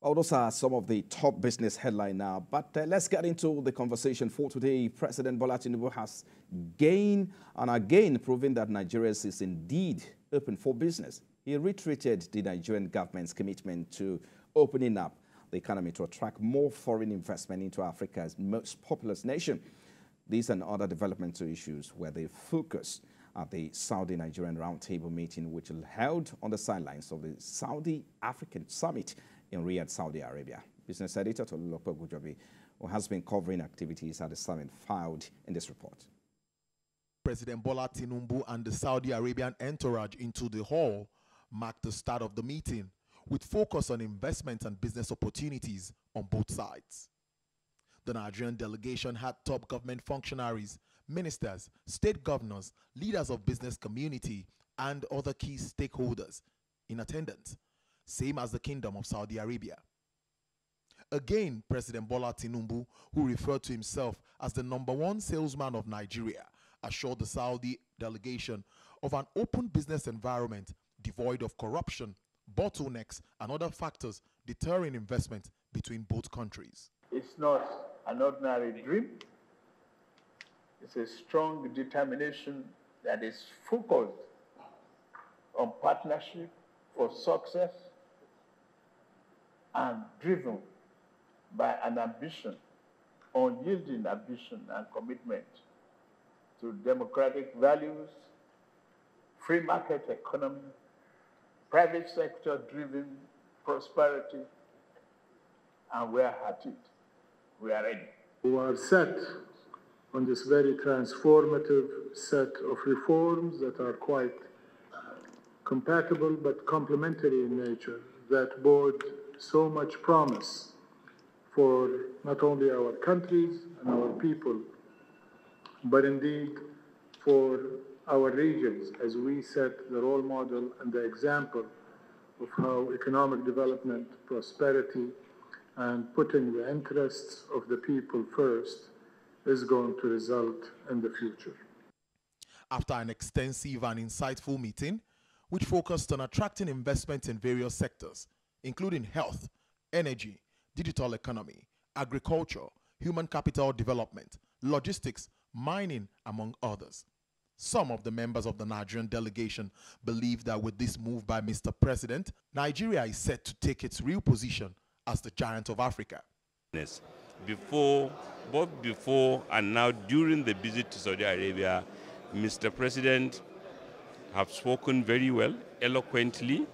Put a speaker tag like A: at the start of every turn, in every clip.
A: Well, those are some of the top business headlines now. But let's get into the conversation for today. President BolaTinubu has again proven that Nigeria is indeed open for business. He reiterated the Nigerian government's commitment to opening up the economy to attract more foreign investment into Africa's most populous nation. These and other developmental issues were the focus at the Saudi Nigerian roundtable meeting, which was held on the sidelines of the Saudi African Summit in Riyadh, Saudi Arabia. Business Editor TolulopeOgunjobi, who has been covering activities at the summit, filed in this report.
B: President BolaTinubu and the Saudi Arabian entourage into the hall marked the start of the meeting, with focus on investment and business opportunities on both sides. The Nigerian delegation had top government functionaries, ministers, state governors, leaders of business community, and other key stakeholders in attendance, same as the Kingdom of Saudi Arabia. Again, President BolaTinubu, who referred to himself as the #1 salesman of Nigeria, assured the Saudi delegation of an open business environment devoid of corruption, bottlenecks, and other factors deterring investment between both countries.
C: It's not an ordinary dream. It's a strong determination that is focused on partnership for success and driven by an ambition, unyielding ambition and commitment to democratic values, free market economy, private sector driven prosperity, and we are at it. We are ready.
D: We are set on this very transformative set of reforms that are quite compatible but complementary in nature, that bode so much promise for not only our countries and our people, but indeed for our regions, as we set the role model and the example of how economic development, prosperity, and putting the interests of the people first is going to result in the future.
B: After an extensive and insightful meeting, which focused on attracting investment in various sectors, including health, energy, digital economy, agriculture, human capital development, logistics, mining, among others. Some of the members of the Nigerian delegation believe that with this move by Mr. President, Nigeria is set to take its real position as the giant of Africa.
E: Both before and now during the visit to Saudi Arabia, Mr. President have spoken very well, eloquently.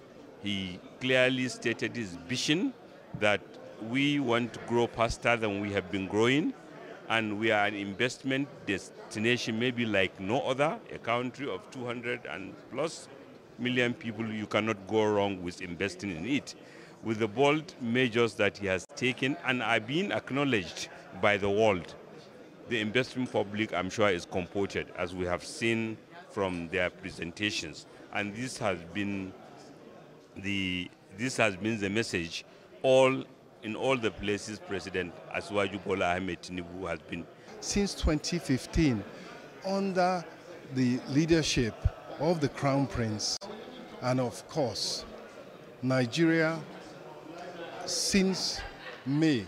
E: He clearly stated his vision that we want to grow faster than we have been growing, and we are an investment destination maybe like no other, a country of 200 and plus million people. You cannot go wrong with investing in it. With the bold measures that he has taken and are being acknowledged by the world, the investment public, I'm sure, is comforted, as we have seen from their presentations. And this has been the message in all the places President Asiwaju Bola Ahmed Tinubu has been.
F: Since 2015, under the leadership of the Crown Prince, and of course, Nigeria, since May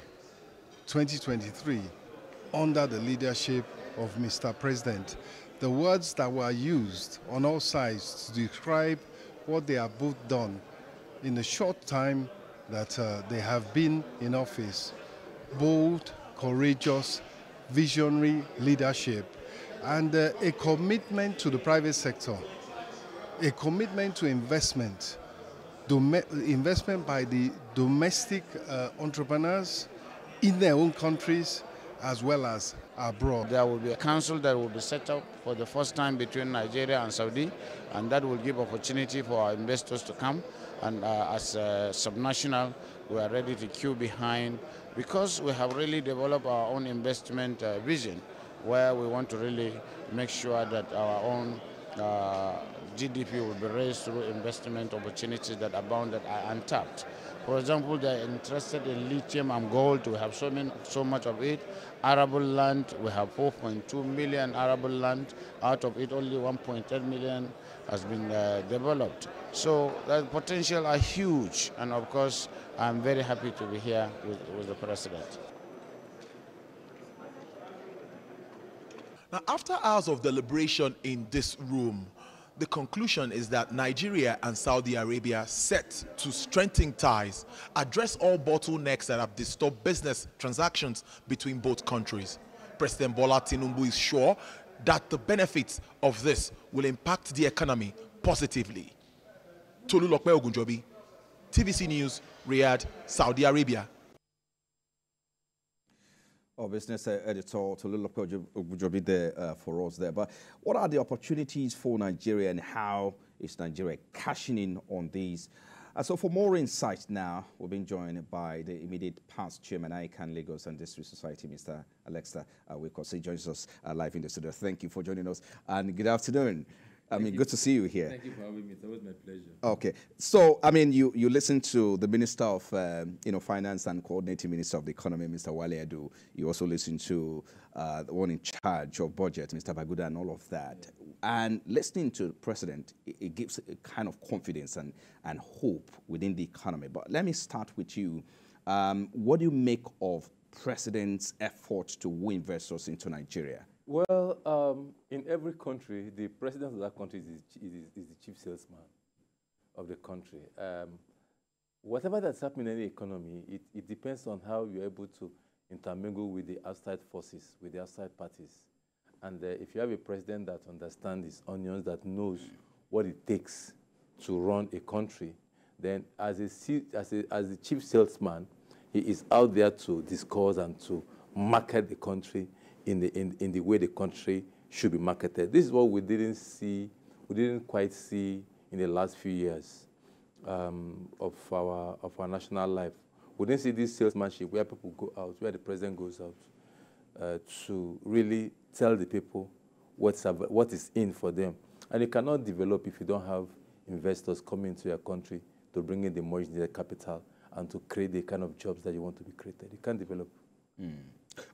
F: 2023, under the leadership of Mr. President, the words that were used on all sides to describe what they have both done in the short time that they have been in office: bold, courageous, visionary leadership, and a commitment to the private sector, a commitment to investment, investment by the domestic entrepreneurs in their own countries as well as abroad.
G: There will be a council that will be set up for the first time between Nigeria and Saudi, and that will give opportunity for our investors to come. And as a subnational, we are ready to queue behind, because we have really developed our own investment vision, where we want to really make sure that our own GDP will be raised through investment opportunities that abound, that are untapped. For example, they're interested in lithium and gold. We have so much of it. Arable land, we have 4.2 million arable land. Out of it, only 1.8 million has been developed. So the potential are huge. And of course, I'm very happy to be here with the president.
B: Now, after hours of deliberation in this room, the conclusion is that Nigeria and Saudi Arabia set to strengthen ties, address all bottlenecks that have disturbed business transactions between both countries. President BolaTinubu is sure that the benefits of this will impact the economy positively. TolulopeOgunjobi, TVC News, Riyadh, Saudi Arabia.
A: Our business editor TolulopeOgunjobi there for us there. But what are the opportunities for Nigeria and how is Nigeria cashing in on these? So for more insight now, we've been joined by the immediate past chairman, ICANN Lagos and District Society, Mr. Alexa Wikos. He joins us live in the studio. Thank you for joining us and good afternoon. Good to see you here.
H: Thank you for having me. It's always my pleasure.
A: Okay. So, you listened to the Minister of, Finance and Coordinating Minister of the Economy, Mr. Wale Adu. You also listened to the one in charge of budget, Mr. Baguda, and all of that. Yeah. And listening to the President, it gives a kind of confidence and hope within the economy. But let me start with you. What do you make of President's effort to win investors into Nigeria?
H: Well, in every country, the president of that country is the chief salesman of the country. Whatever that's happening in the economy, it depends on how you're able to intermingle with the outside forces, with the outside parties. And if you have a president that understands his onions, that knows what it takes to run a country, then as the chief salesman, he is out there to discuss and to market the country in the way the country should be marketed. This is what we didn't quite see in the last few years of our national life. We didn't see this salesmanship where people go out, where the president goes out to really tell the people what is in for them. And you cannot develop if you don't have investors coming into your country to bring in the much needed capital and to create the kind of jobs that you want to be created. You can't develop.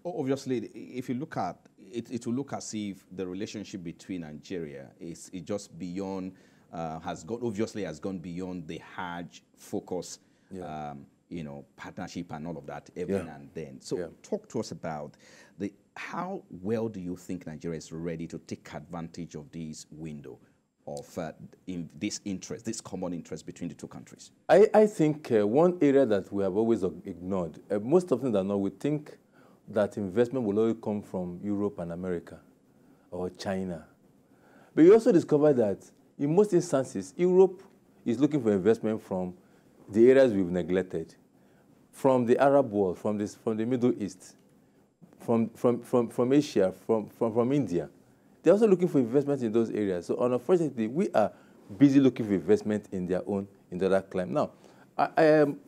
A: Obviously, if you look at it, it will look as if the relationship between Nigeria is just beyond, has gone beyond the Hajj focus, partnership and all of that every now and then. So talk to us about how well do you think Nigeria is ready to take advantage of this window of this common interest between the two countries?
H: I think one area that we have always ignored, most often than not, we think that investment will only come from Europe and America or China. But you also discover that in most instances, Europe is looking for investment from the areas we've neglected, from the Arab world, from the Middle East, from Asia, from India. They're also looking for investment in those areas. So unfortunately, we are busy looking for investment in the other climate. Now,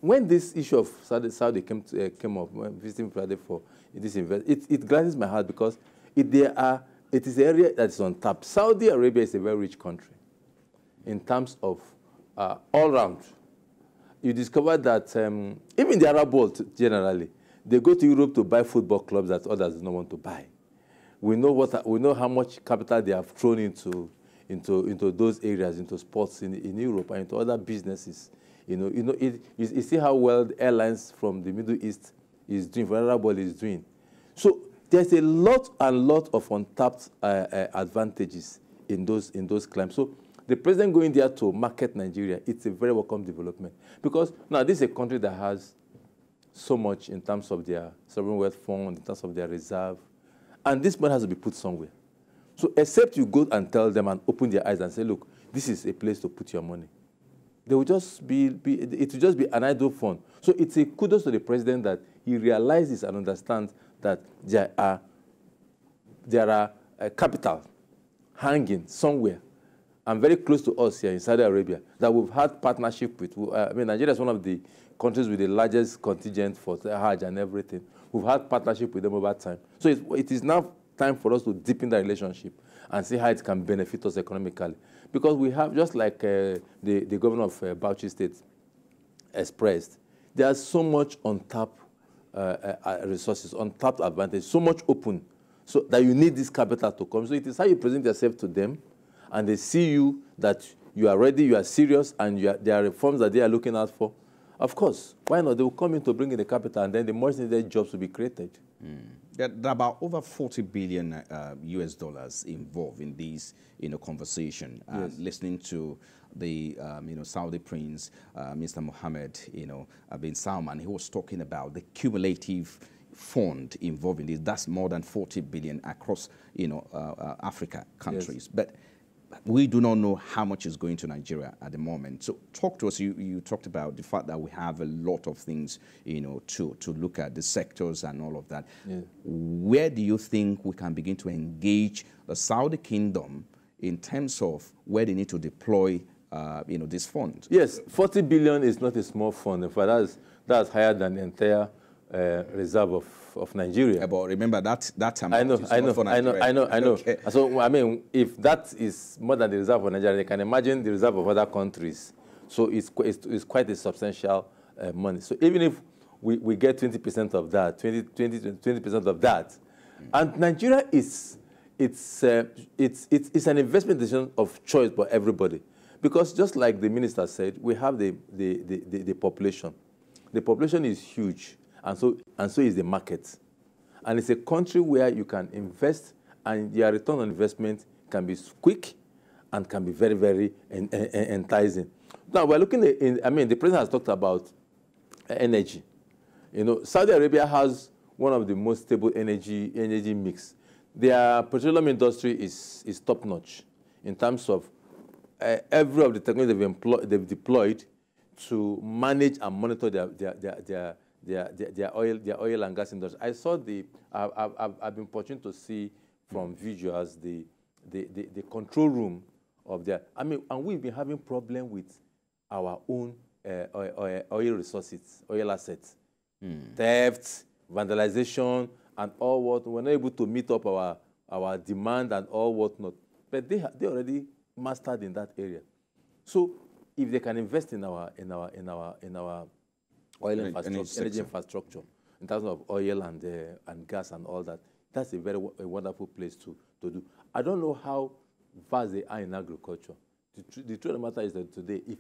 H: when this issue of Saudi came up, when visiting Friday for this investment, it gladdens my heart because it is an area that is on tap. Saudi Arabia is a very rich country in terms of all round. You discover that even the Arab world generally, they go to Europe to buy football clubs that others do not want to buy. We know how much capital they have thrown into those areas, into sports in Europe and into other businesses. You see how well the airlines from the Middle East is doing, for Arab world is doing. So there's a lot of untapped advantages in those climes. So the president going there to market Nigeria, it's a very welcome development. Because now this is a country that has so much in terms of their sovereign wealth fund, in terms of their reserve. And this money has to be put somewhere. So except you go and tell them and open their eyes and say, look, this is a place to put your money. They will just it will just be an idle fund. So it's a kudos to the president that he realizes and understands that there are capital hanging somewhere and very close to us here in Saudi Arabia that we've had partnership with. Nigeria is one of the countries with the largest contingent for Hajj and everything. We've had partnership with them over time. So it is now time for us to deepen that relationship and see how it can benefit us economically. Because we have, just like the governor of Bauchi State expressed, there's so much untapped resources, untapped advantage, so much open, so that you need this capital to come. So it is how you present yourself to them, and they see you that you are ready, you are serious, and there are reforms that they are looking out for. Of course, why not? They will come in to bring in the capital, and then the much needed jobs will be created.
A: There are about over 40 billion US dollars involved in this, conversation.
H: Yes.
A: Listening to the, Saudi Prince, Mr. Mohammed, bin Salman, he was talking about the cumulative fund involved in this. That's more than 40 billion across, Africa countries. Yes. But we do not know how much is going to Nigeria at the moment. So talk to us. You talked about the fact that we have a lot of things, to look at, the sectors and all of that. Yeah. Where do you think we can begin to engage the Saudi Kingdom in terms of where they need to deploy, this fund?
H: Yes, 40 billion is not a small fund. In fact, that's higher than the entire reserve of Nigeria. Yeah,
A: but remember that amount
H: I know.
A: Okay.
H: So, I mean, if that is more than the reserve of Nigeria, you can imagine the reserve of other countries. So it's quite a substantial money. So even if we get 20% of that, 20% of that, and Nigeria it's an investment decision of choice for everybody, because just like the minister said, we have the population. The population is huge. And so is the market. And it's a country where you can invest and your return on investment can be quick and can be very, very enticing. Now, we're looking at, the president has talked about energy. Saudi Arabia has one of the most stable energy mix. Their petroleum industry is top-notch in terms of every of the technology they've deployed to manage and monitor their oil and gas industry. I saw I've been fortunate to see from visuals the control room of their. And we've been having problem with our own oil resources, oil assets, theft, vandalization, and all what. We're not able to meet up our demand and all whatnot. But they already mastered in that area. So if they can invest in our oil infrastructure, energy infrastructure, in terms of oil and gas and all that, that's a very wonderful place to do. I don't know how vast they are in agriculture. The truth of the matter is that today, if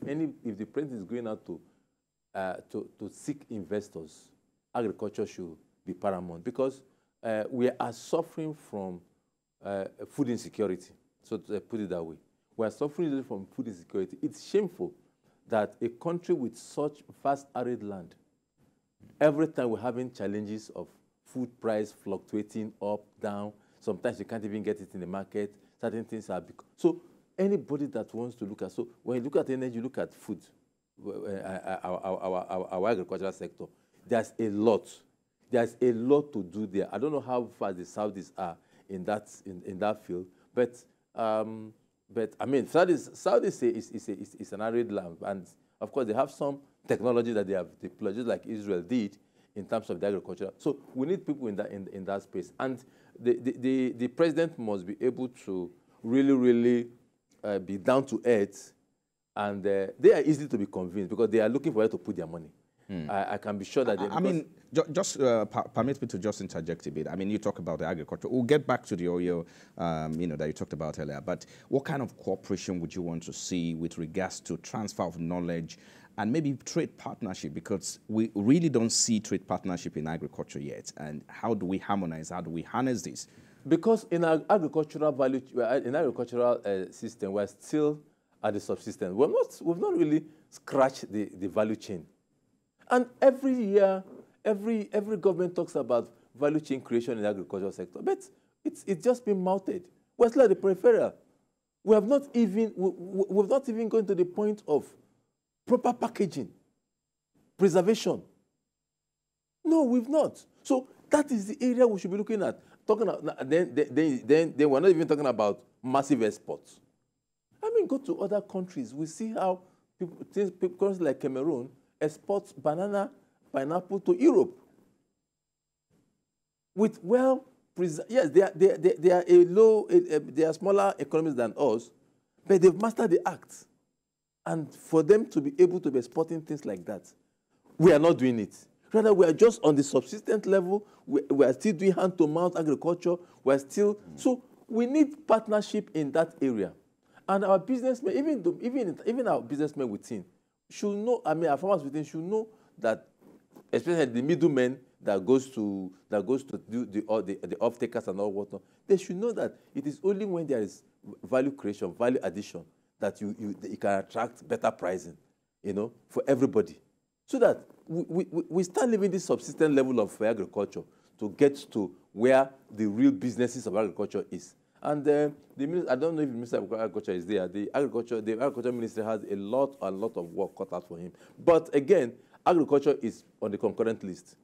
H: the president is going out to seek investors, agriculture should be paramount, because we are suffering from food insecurity. So to put it that way, we are suffering from food insecurity. It's shameful that a country with such vast arid land, every time we're having challenges of food price fluctuating up, down, sometimes you can't even get it in the market, certain things are... So anybody that wants to look at... So when you look at energy, you look at food, our agricultural sector, there's a lot. There's a lot to do there. I don't know how far the Saudis are in that field, but Saudi is an arid land, and of course they have some technology that they have deployed, just like Israel did in terms of the agriculture. So we need people in that space, and the president must be able to really be down to earth, and they are easy to be convinced because they are looking for where to put their money. I can be sure that they...
A: just permit me to just interject a bit. You talk about the agriculture. We'll get back to the oil, that you talked about earlier. But what kind of cooperation would you want to see with regards to transfer of knowledge and maybe trade partnership? Because we really don't see trade partnership in agriculture yet. And how do we harmonize? How do we harness this?
H: Because in our agricultural system, we're still at the subsistence. We've not really scratched the value chain. And every year, every government talks about value chain creation in the agricultural sector, but it's just been mounted. We're still at the peripheral. We've not even gone to the point of proper packaging, preservation. No, we've not. So that is the area we should be looking at. Then we're not even talking about massive exports. Go to other countries. We see how countries like Cameroon exports banana, pineapple to Europe. With yes, they are smaller economies than us, but they've mastered the act. And for them to be able to be exporting things like that, we are not doing it. Rather, we are just on the subsistence level. We are still doing hand-to-mouth agriculture. We are still... So we need partnership in that area. And our businessmen, even our businessmen within, should know, I mean, our farmers within should know that, especially the middlemen that goes to do the off-takers and all whatnot, they should know that it is only when there is value creation, value addition, that you can attract better pricing, you know, for everybody. So that we start living this subsistence level of agriculture to get to where the real businesses of agriculture is. And the minister, I don't know if the Minister of Agriculture is there. The agriculture minister has a lot of work cut out for him. But again, agriculture is on the concurrent list.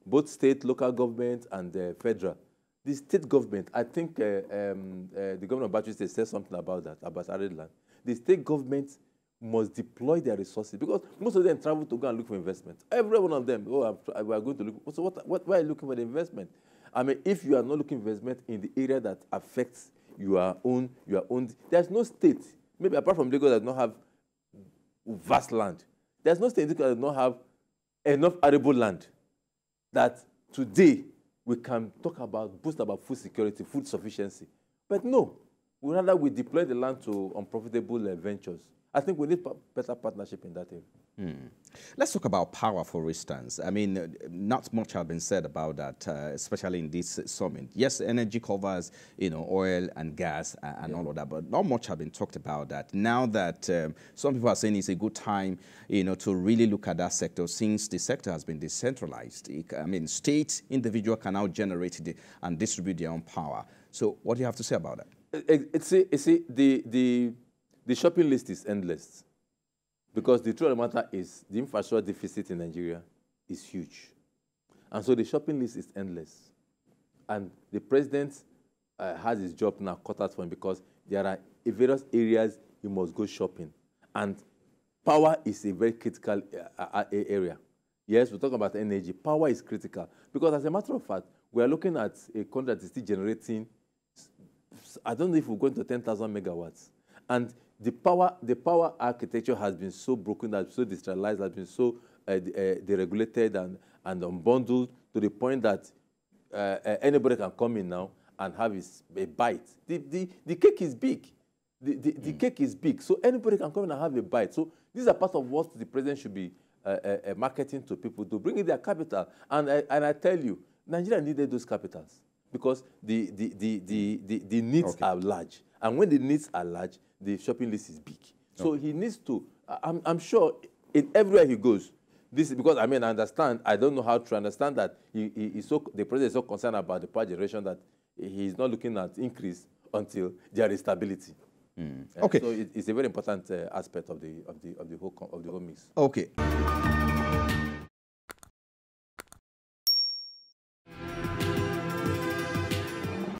H: Both state, local government, and federal. The state government, I think the governor of Bauchi State said something about that, about arid land. The state government must deploy their resources, because most of them travel to go and look for investment. Every one of them, we are going to look. So why are you looking for the investment? I mean, if you are not looking for investment in the area that affects your own, there's no state, maybe apart from Lagos, that does not have vast land. There's no state that does not have enough arable land that today we can boost about food security, food sufficiency. But no, we deploy the land to unprofitable ventures. I think we need better partnership in that area.
A: Let's talk about power, for instance. I mean, not much has been said about that, especially in this summit. Yes, energy covers, you know, oil and gas and all of that, but not much has been talked about that. Now that some people are saying it's a good time, you know, to really look at that sector, since the sector has been decentralized. I mean, state, individual can now generate and distribute their own power. So what do you have to say about that? The shopping list is endless, because the truth of the matter is the infrastructure deficit in Nigeria is huge. And so the shopping list is endless. And the president has his job now cut out for him, because there are various areas he must go shopping. And power is a very critical area. Yes, we're talking about energy. Power is critical, because as a matter of fact, we are looking at a country that is still generating, I don't know if we're going to 10,000 megawatts. And the power architecture has been so broken, that so decentralized, has been so deregulated and unbundled, to the point that anybody can come in now and have a bite. The cake is big. The cake is big, so anybody can come in and have a bite. So these are part of what the president should be marketing to people, to bring in their capital. And I tell you, Nigeria needed those capitals, because the needs are large. And when the needs are large, the shopping list is big. So he needs to, I'm sure, in everywhere he goes, this is because, I mean, I don't know how to understand that the president is so concerned about the power generation that he's not looking at increase until there is stability. Okay.
H: So it's a very important aspect of the whole mix.
A: Okay.